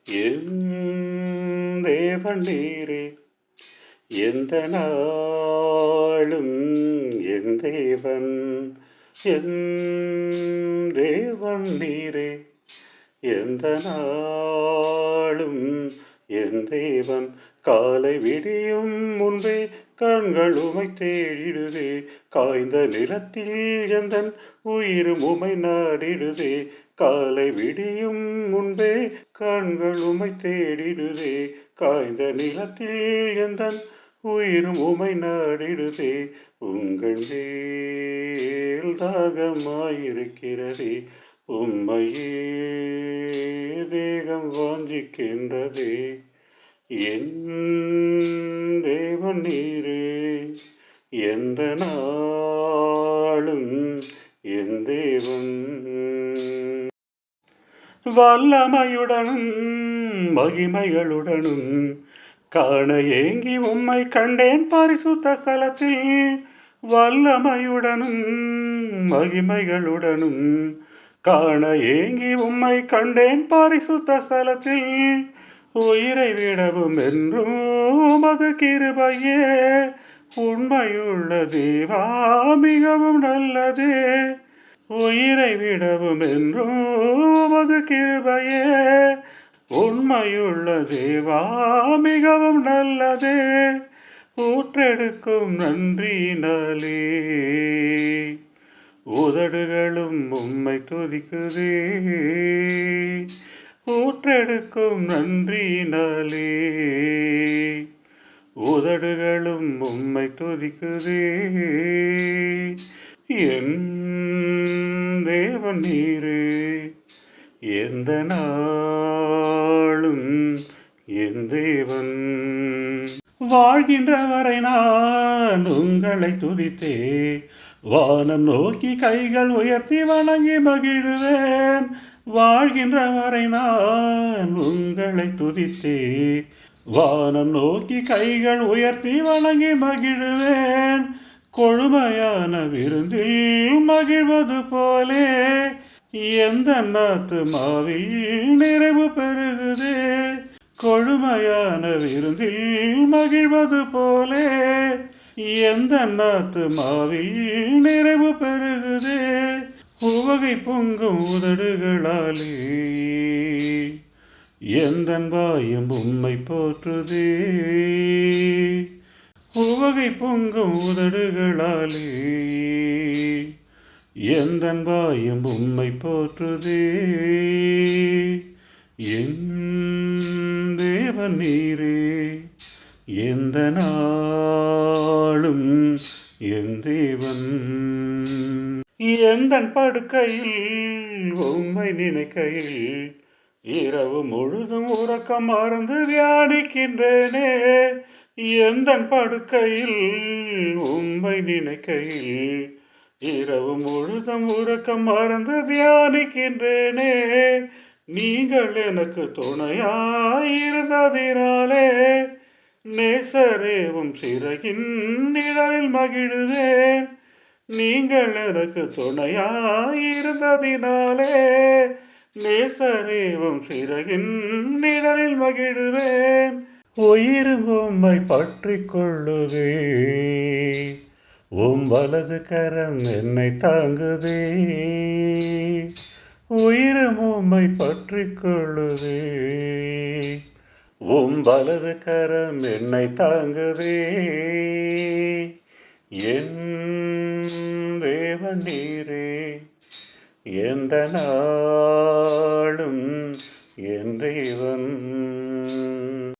என் தேவன் நீரே எந்த நாளும் என் தேவன் என் தேவன் நீரே எந்த நாளும் என் தேவன் காலை விடியும் முன்பே கண்கள் உமை தேடிடுதே காய்ந்த நிலத்தில் எந்தன் உயிரும் உமை நாடிடுதே காலை விடியும் முன்பே கண்கள் உமை தேடிடுதே காய்ந்த நிலத்தில் எந்தன் உயிரும் உமை நாடிடுதே உங்கள் மேல் தாகமாயிருக்கிறதே உம்மையே தேகம் வாஞ்சிக்கின்றதே என் தேவன் நீரே எந்த நாளும் என் தேவன் வல்லமையுடனும் மகிமைகளுடனும் காண ஏங்கி உம்மை கண்டேன் பரிசுத்த ஸ்தலத்தில் வல்லமையுடனும் மகிமைகளுடனும் காண ஏங்கி உம்மை கண்டேன் பரிசுத்த ஸ்தலத்தில் உயிரை விடவும் என்றும் உமது கிருபையே உண்மையுள்ள தேவா மிகவும் நல்லதே உயிரை விடவும் என்றும் உமது கிருபையே உண்மையுள்ள தேவா மிகவும் நல்லதே ஊற்றெடுக்கும் நன்றியினாலே உதடுகளும் உம்மை துதிக்குதே ஊற்றெடுக்கும் நன்றியினாலே உதடுகளும் உம்மை துதிக்குதே என் தேவன் நீரே எந்த நாளும் என் தேவன் வாழ்கின்ற வரை நான் உங்களை துதித்தே வானம் நோக்கி கைகள் உயர்த்தி வணங்கி மகிழுவேன் வாழ்கின்ற வரை நான் உங்களை துதித்தே வானம் நோக்கி கைகள் உயர்த்தி வணங்கி மகிழுவேன் கொழுமையான விருந்தில் மகிழ்வது போலே எந்த ஆத்துமாவில் நிறைவு பெருகுதே கொழுமையான விருந்தில் மகிழ்வது போலே எந்த ஆத்துமாவில் நிறைவு பெருகுதே உவகை பொங்கும் உதடுகளாலே எந்தன் வாயும் உம்மை போற்றுதே உவகை பொங்கும் உதடுகளாலே எந்தன் வாயும் உம்மை போற்றுதே என் தேவன் நீரே எந்த நாளும் என் தேவன் எந்தன் படுக்கையில் உம்மை நினைக்கையில் இரவு முழுதும் உறக்கம் மறந்து தியானிக்கின்றேனே எந்தன் படுக்கையில் உம்மை நினைக்கையில் இரவு முழுதும் உறக்கம் மறந்து தியானிக்கின்றேனே நீங்கள் எனக்கு துணையாயிருந்ததினாலே நேசரேவும் சிறகின் நிழலில் மகிழுவேன் நீங்கள் எனக்கு துணையாயிருந்ததினாலே நேசரேவும் சிறகின் நிழலில் மகிழுவேன் உயிரும் உம்மை பற்றி கொள்ளுதே உம் வலது கரம் என்னை தாங்குதே உயிரும் உம்மை பற்றி கொள்ளுதே உம் வலது கரம் என்னை தாங்குதே என் தேவன் நீரே எந்த நாளும் என் தேவன்